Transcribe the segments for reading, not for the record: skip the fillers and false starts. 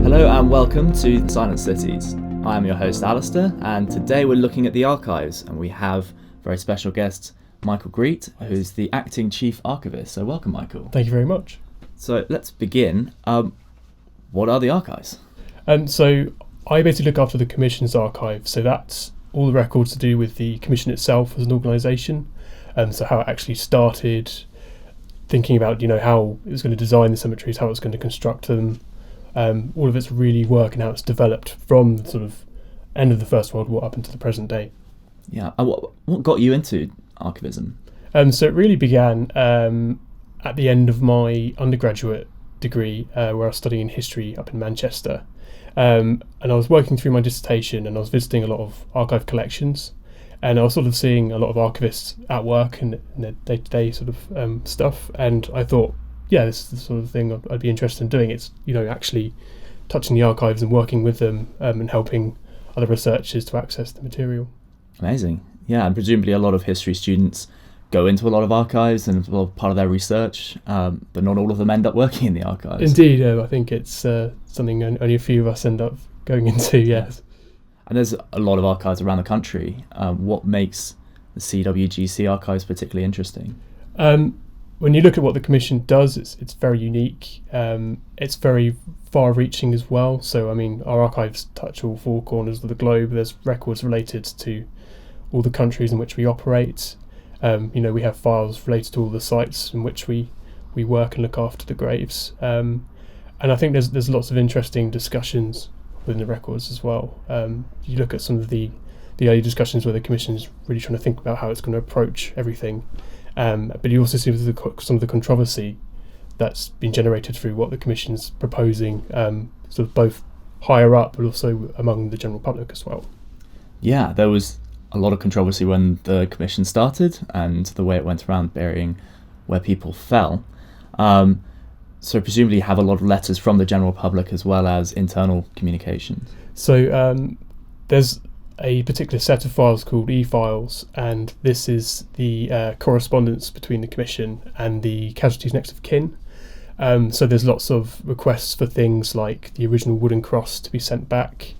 Hello and welcome to The Silent Cities. I am your host Alistair, and today we're looking at the archives, and we have a very special guest, Michael Greet, who's the Acting Chief Archivist. So welcome, Michael. Thank you very much. So let's begin. What are the archives? So I basically look after the Commission's archive, so that's all the records to do with the Commission itself as an organisation, so how it actually started, thinking about how it was going to design the cemeteries, how it was going to construct them, all of its really work and how it's developed from the sort of end of the First World War up into the present day. Yeah, what got you into archivism? So it really began at the end of my undergraduate degree, where I was studying history up in Manchester. And I was working through my dissertation and I was visiting a lot of archive collections, and I was sort of seeing a lot of archivists at work and their day-to-day sort of stuff, and I thought, yeah, this is the sort of thing I'd be interested in doing. It's actually touching the archives and working with them and helping other researchers to access the material. Amazing. Yeah, and presumably a lot of history students go into a lot of archives and part of their research, but not all of them end up working in the archives. Indeed, I think it's something only a few of us end up going into, yes. And there's a lot of archives around the country. What makes the CWGC Archives particularly interesting? When you look at what the Commission does, it's very unique. It's very far-reaching as well. So, our archives touch all four corners of the globe. There's records related to all the countries in which we operate. We have files related to all the sites in which we work and look after the graves. And I think there's lots of interesting discussions within the records as well. You look at some of the early discussions where the Commission is really trying to think about how it's going to approach everything. But you also see some of the controversy that's been generated through what the Commission's proposing, sort of both higher up but also among the general public as well. Yeah, there was a lot of controversy when the Commission started and the way it went around burying where people fell. So presumably you have a lot of letters from the general public as well as internal communications. So there's a particular set of files called Efiles, and this is the correspondence between the Commission and the casualties' next of kin. So there's lots of requests for things like the original wooden cross to be sent back,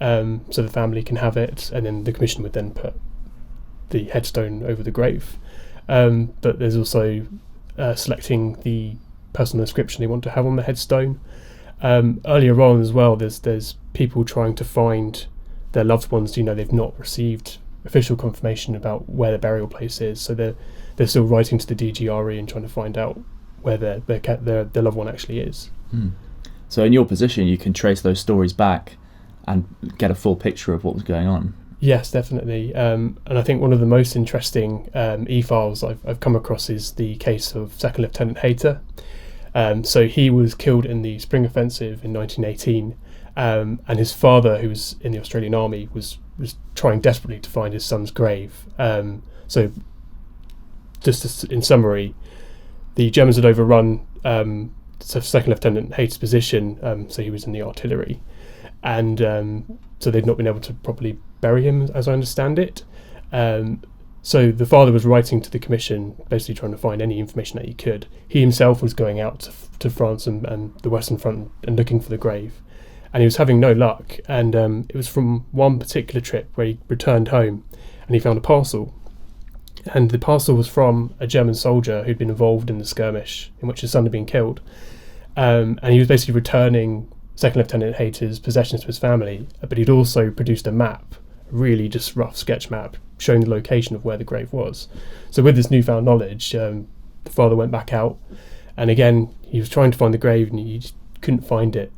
so the family can have it, and then the Commission would then put the headstone over the grave. But there's also selecting the personal inscription they want to have on the headstone. Earlier on as well, there's people trying to find their loved ones. They've not received official confirmation about where their burial place is, so they're still writing to the DGRE and trying to find out where their loved one actually is. So in your position, you can trace those stories back and get a full picture of what was going on. Yes, definitely. And I think one of the most interesting e-files I've come across is the case of Second Lieutenant Hayter. So he was killed in the Spring Offensive in 1918. And his father, who was in the Australian Army, was trying desperately to find his son's grave. So, just in summary, the Germans had overrun Second Lieutenant Hayter's position, so he was in the artillery, and so they'd not been able to properly bury him, as I understand it. So the father was writing to the Commission, basically trying to find any information that he could. He himself was going out to France and the Western Front and looking for the grave. And he was having no luck, and it was from one particular trip where he returned home and he found a parcel, and the parcel was from a German soldier who'd been involved in the skirmish in which his son had been killed, and he was basically returning Second Lieutenant Hayter's possessions to his family, but he'd also produced a map, a really just rough sketch map showing the location of where the grave was. So with this newfound knowledge, the father went back out, and again he was trying to find the grave and he just couldn't find it.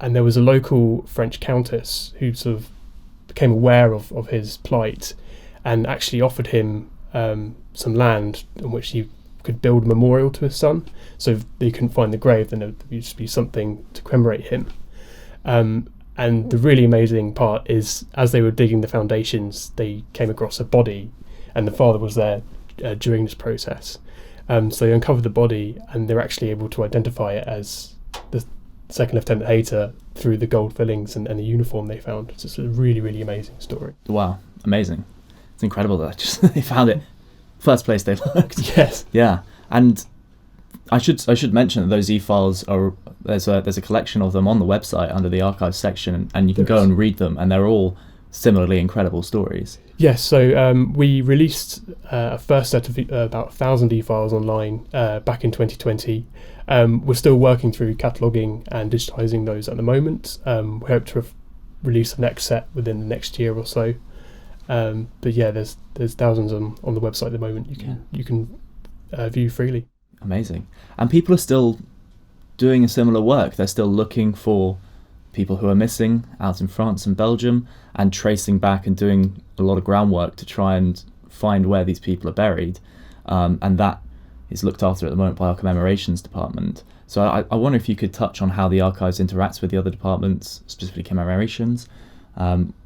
And there was a local French countess who sort of became aware of his plight and actually offered him some land on which he could build a memorial to his son. So if they couldn't find the grave, then there would just be something to commemorate him. And the really amazing part is, as they were digging the foundations, they came across a body, and the father was there during this process. So they uncovered the body, and they're actually able to identify it as the Second Lieutenant Hayter through the gold fillings and the uniform they found. So it's a really, really amazing story. Wow, amazing. It's incredible that they found it first place they looked. Yes. Yeah. And I should mention that those e-files there's a collection of them on the website under the archives section, and you can go and read them, and they're all similarly incredible stories. Yes, so we released a first set of about 1,000 e-files online back in 2020. We're still working through cataloguing and digitising those at the moment. We hope to release the next set within the next year or so. But yeah, there's thousands on the website at the moment. You can view freely. Amazing. And people are still doing a similar work. They're still looking for people who are missing out in France and Belgium, and tracing back and doing a lot of groundwork to try and find where these people are buried. And that is looked after at the moment by our Commemorations department. So I wonder if you could touch on how the archives interacts with the other departments, specifically Commemorations,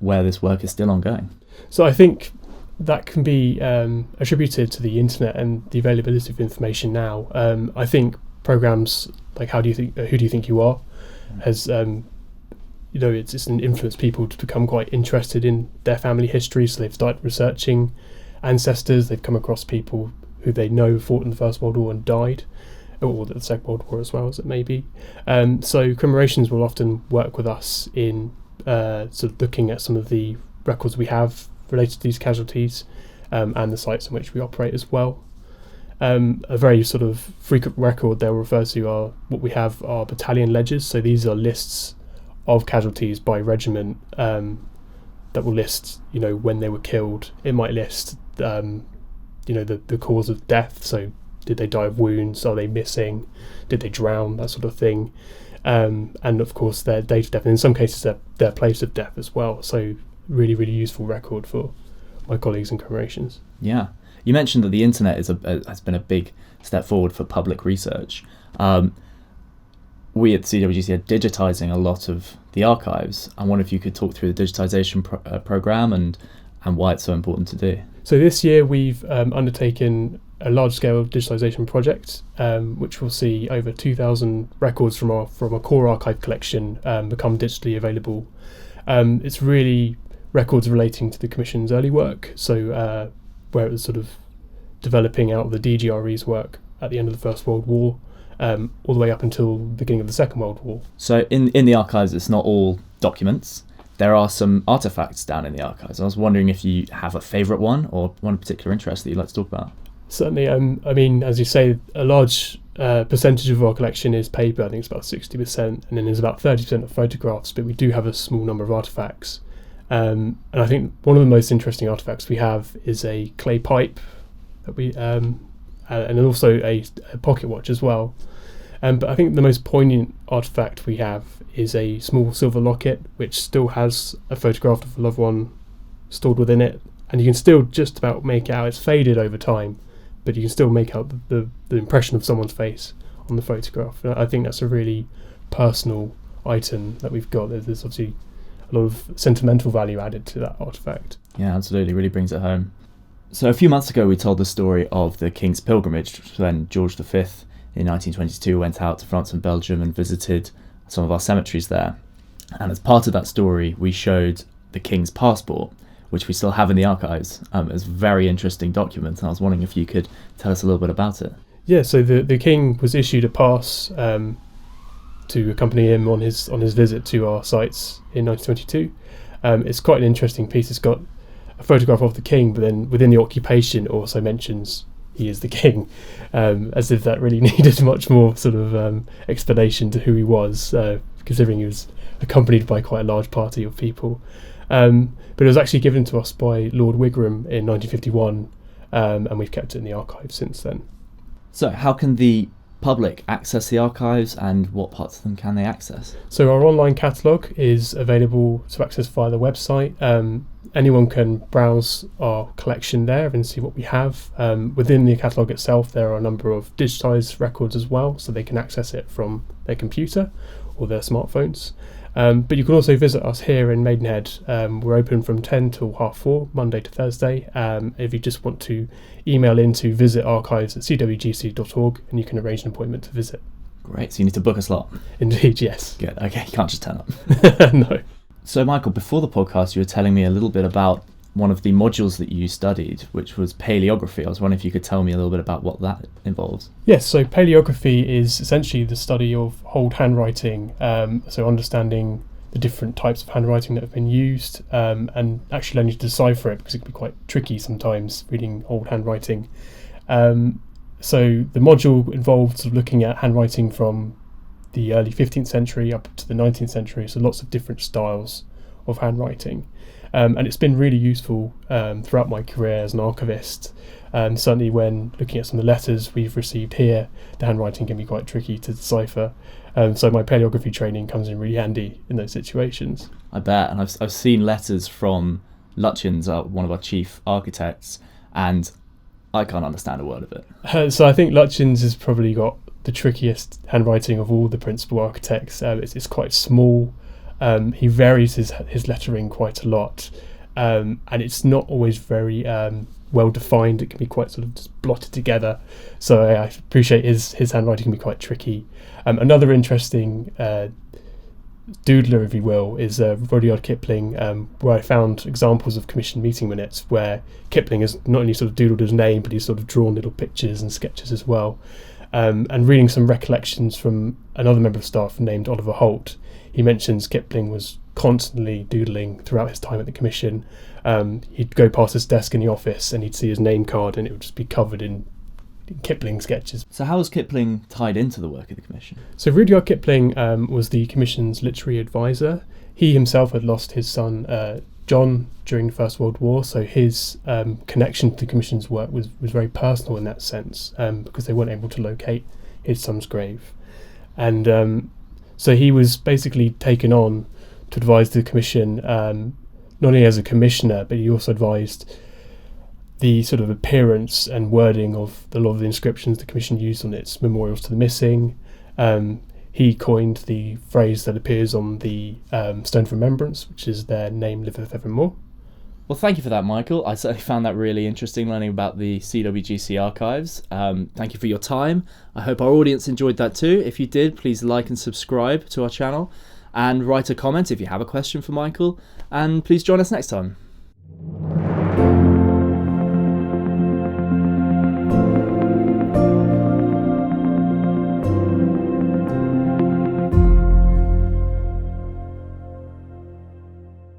where this work is still ongoing. So I think that can be attributed to the internet and the availability of information now. I think programs like Who Do You Think You Are has it's influenced people to become quite interested in their family history, so they've started researching ancestors. They've come across people who they know fought in the First World War and died, or the Second World War as well, as it may be. So Commemorations will often work with us in sort of looking at some of the records we have related to these casualties, and the sites in which we operate as well. A very sort of frequent record they'll refer to are what we have are battalion ledgers. So these are lists of casualties by regiment that will list, when they were killed. It might list, the cause of death. So did they die of wounds? Are they missing? Did they drown? That sort of thing. And of course their date of death, and in some cases their place of death as well. So really, really useful record for my colleagues in Commemorations. Yeah. You mentioned that the internet has been a big step forward for public research. We at the CWGC are digitising a lot of the archives. I wonder if you could talk through the digitisation programme and why it's so important to do. So this year we've undertaken a large-scale digitisation project, which will see over 2,000 records from our core archive collection become digitally available. It's really records relating to the Commission's early work, so where it was sort of developing out the DGRE's work at the end of the First World War, all the way up until the beginning of the Second World War. So in the archives, it's not all documents. There are some artefacts down in the archives. I was wondering if you have a favourite one or one of particular interest that you'd like to talk about. Certainly. I mean, as you say, a large percentage of our collection is paper. I think it's about 60%, and then there's about 30% of photographs, but we do have a small number of artefacts. And I think one of the most interesting artefacts we have is a clay pipe that we and also a pocket watch as well. But I think the most poignant artefact we have is a small silver locket, which still has a photograph of a loved one stored within it, and you can still just about make out. It's faded over time, but you can still make out the impression of someone's face on the photograph. And I think that's a really personal item that we've got. There's obviously a lot of sentimental value added to that artefact. Yeah, absolutely. Really brings it home. So a few months ago, we told the story of the King's Pilgrimage, when George V in 1922 went out to France and Belgium and visited some of our cemeteries there. And as part of that story, we showed the King's passport, which we still have in the archives. It's a very interesting document, and I was wondering if you could tell us a little bit about it. Yeah, so the King was issued a pass to accompany him on his visit to our sites in 1922. It's quite an interesting piece. It's got a photograph of the King, but then within the occupation it also mentions he is the King, as if that really needed much more sort of explanation to who he was, considering he was accompanied by quite a large party of people. But it was actually given to us by Lord Wigram in 1951, and we've kept it in the archives since then. So how can the public access the archives, and what parts of them can they access? So our online catalogue is available to access via the website. Anyone can browse our collection there and see what we have. Within the catalogue itself, there are a number of digitised records as well, so they can access it from their computer or their smartphones. But you can also visit us here in Maidenhead. We're open from 10 till 4:30, Monday to Thursday. If you just want to email in to visitarchives@cwgc.org, and you can arrange an appointment to visit. Great, so you need to book a slot. Indeed, yes. Good, okay, you can't just turn up. No. So Michael, before the podcast, you were telling me a little bit about one of the modules that you studied, which was paleography. I was wondering if you could tell me a little bit about what that involves. Yes, so paleography is essentially the study of old handwriting, so understanding the different types of handwriting that have been used, and actually learning to decipher it, because it can be quite tricky sometimes reading old handwriting. So the module involved sort of looking at handwriting from the early 15th century up to the 19th century, so lots of different styles of handwriting. And it's been really useful throughout my career as an archivist. Certainly when looking at some of the letters we've received here, the handwriting can be quite tricky to decipher. So my paleography training comes in really handy in those situations. I bet, and I've seen letters from Lutyens, one of our chief architects, and I can't understand a word of it. So I think Lutyens has probably got the trickiest handwriting of all the principal architects. It's quite small. He varies his lettering quite a lot, and it's not always very well defined. It can be quite sort of just blotted together. So I appreciate his handwriting can be quite tricky. Another interesting doodler, if you will, is Rudyard Kipling, where I found examples of commission meeting minutes where Kipling has not only sort of doodled his name, but he's sort of drawn little pictures and sketches as well. And reading some recollections from another member of staff named Oliver Holt, he mentions Kipling was constantly doodling throughout his time at the commission. He'd go past his desk in the office and he'd see his name card, and it would just be covered in Kipling sketches. So how was Kipling tied into the work of the commission? So Rudyard Kipling was the commission's literary advisor. He himself had lost his son John during the First World War, so his connection to the commission's work was very personal in that sense, because they weren't able to locate his son's grave. And so he was basically taken on to advise the commission, not only as a commissioner, but he also advised the sort of appearance and wording of a lot of the inscriptions the commission used on its memorials to the missing. He coined the phrase that appears on the Stone of Remembrance, which is "Their name liveth evermore." Well, thank you for that, Michael. I certainly found that really interesting, learning about the CWGC Archives. Thank you for your time. I hope our audience enjoyed that too. If you did, please like and subscribe to our channel, and write a comment if you have a question for Michael, and please join us next time.